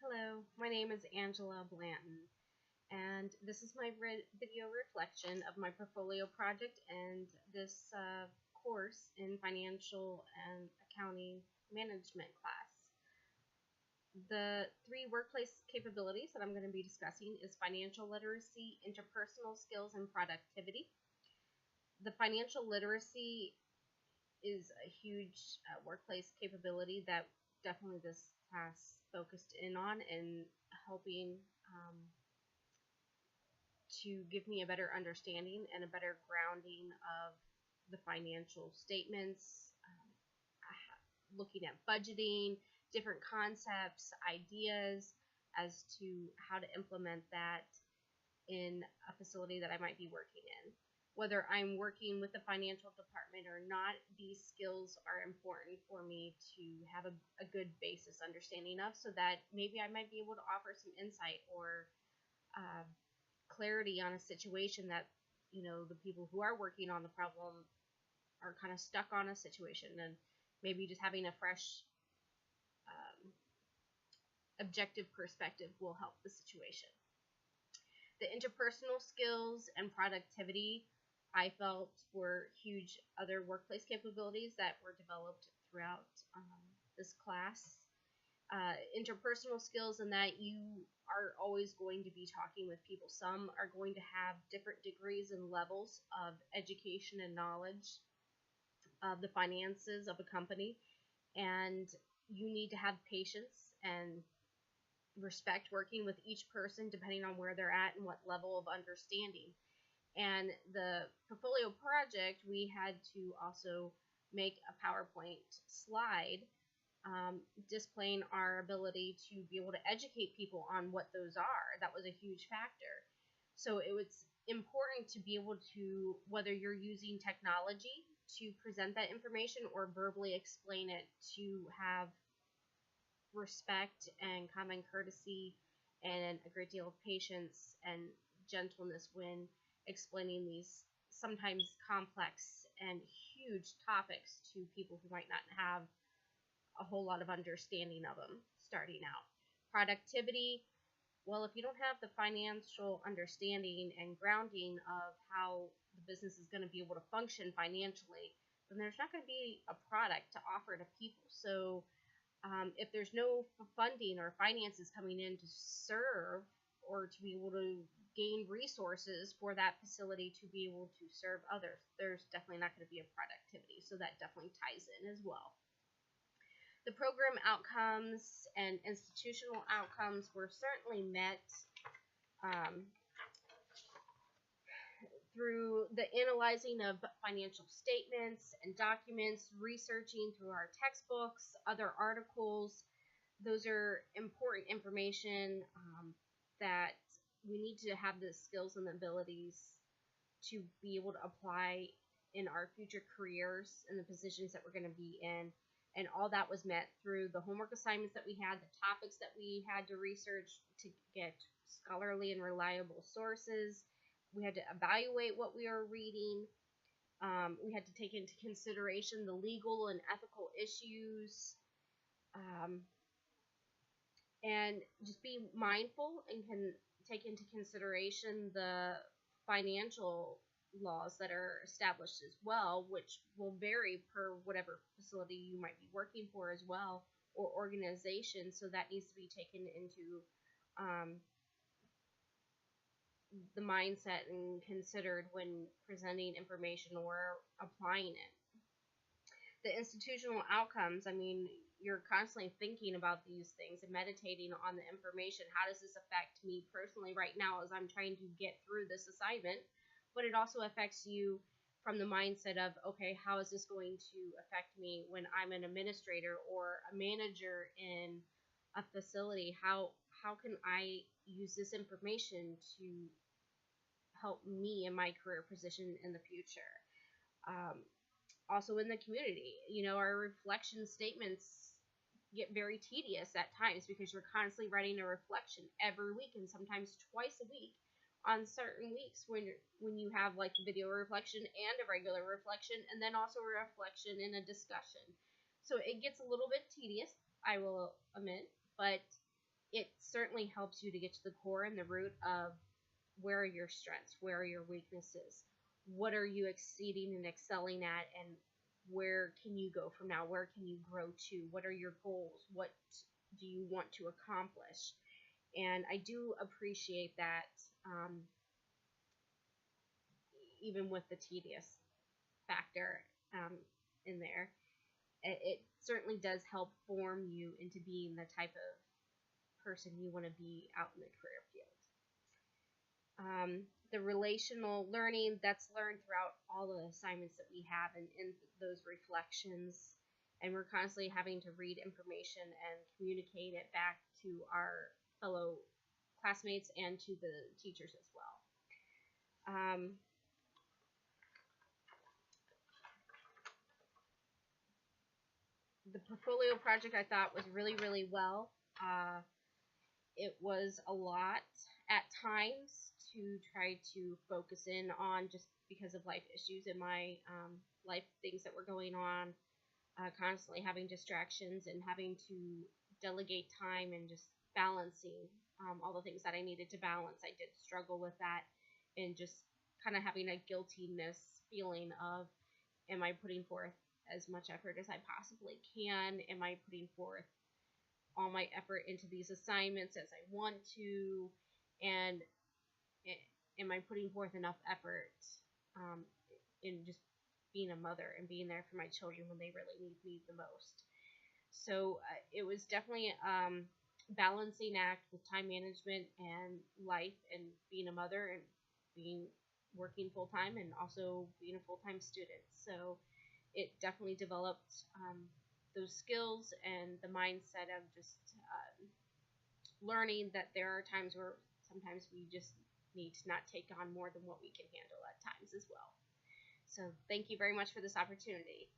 Hello, my name is Angela Blanton, and this is my video reflection of my portfolio project and this course in financial and accounting management class. The three workplace capabilities that I'm going to be discussing is financial literacy, interpersonal skills, and productivity. The financial literacy is a huge workplace capability that definitely this class focused in on and helping to give me a better understanding and a better grounding of the financial statements, looking at budgeting, different concepts, ideas as to how to implement that in a facility that I might be working in. Whether I'm working with the financial department or not, these skills are important for me to have a good basis understanding of, so that maybe I might be able to offer some insight or clarity on a situation that, the people who are working on the problem are kind of stuck on a situation, and maybe just having a fresh objective perspective will help the situation. The interpersonal skills and productivity I felt were huge other workplace capabilities that were developed throughout this class. Interpersonal skills in that you are always going to be talking with people. Some are going to have different degrees and levels of education and knowledge of the finances of a company, and you need to have patience and respect working with each person depending on where they're at and what level of understanding. And the portfolio project, we had to also make a PowerPoint slide displaying our ability to be able to educate people on what those are. That was a huge factor. So it was important to be able to, whether you're using technology to present that information or verbally explain it, to have respect and common courtesy and a great deal of patience and gentleness when explaining these sometimes complex and huge topics to people who might not have a whole lot of understanding of them starting out. Productivity, well, if you don't have the financial understanding and grounding of how the business is going to be able to function financially, then there's not going to be a product to offer to people. So if there's no funding or finances coming in to serve or to be able to gain resources for that facility to be able to serve others, there's definitely not going to be a productivity. So that definitely ties in as well. The program outcomes and institutional outcomes were certainly met through the analyzing of financial statements and documents, researching through our textbooks, other articles. Those are important information that we need to have the skills and the abilities to be able to apply in our future careers and the positions that we're going to be in. And all that was met through the homework assignments that we had, the topics that we had to research to get scholarly and reliable sources. We had to evaluate what we were reading. We had to take into consideration the legal and ethical issues. And just be mindful and can take into consideration the financial laws that are established as well, which will vary per whatever facility you might be working for as well, or organization. So that needs to be taken into the mindset and considered when presenting information or applying it. The institutional outcomes, I mean, you're constantly thinking about these things and meditating on the information. How does this affect me personally right now as I'm trying to get through this assignment? But it also affects you from the mindset of, okay, how is this going to affect me when I'm an administrator or a manager in a facility? How can I use this information to help me in my career position in the future? Also in the community, our reflection statements get very tedious at times because you're constantly writing a reflection every week and sometimes twice a week on certain weeks when you have like the video reflection and a regular reflection, and then also a reflection and a discussion. So it gets a little bit tedious, I will admit, but it certainly helps you to get to the core and the root of where are your strengths, where are your weaknesses, what are you exceeding and excelling at, and where can you go from now, where can you grow to, what are your goals, what do you want to accomplish. And I do appreciate that, even with the tedious factor in there. It certainly does help form you into being the type of person you want to be out in the career field. The relational learning that's learned throughout all the assignments that we have, and in those reflections, and we're constantly having to read information and communicate it back to our fellow classmates and to the teachers as well. The portfolio project I thought was really, really well. It was a lot at times to try to focus in on, just because of life issues in my life, things that were going on, constantly having distractions and having to delegate time and just balancing all the things that I needed to balance. I did struggle with that, and just kind of having a guiltiness feeling of, am I putting forth as much effort as I possibly can? Am I putting forth all my effort into these assignments as I want to? And am I putting forth enough effort in just being a mother and being there for my children when they really need me the most? So it was definitely a balancing act with time management and life, and being a mother and working full time, and also being a full time student. So it definitely developed those skills and the mindset of just learning that there are times where sometimes we just need to not take on more than what we can handle at times as well. So thank you very much for this opportunity.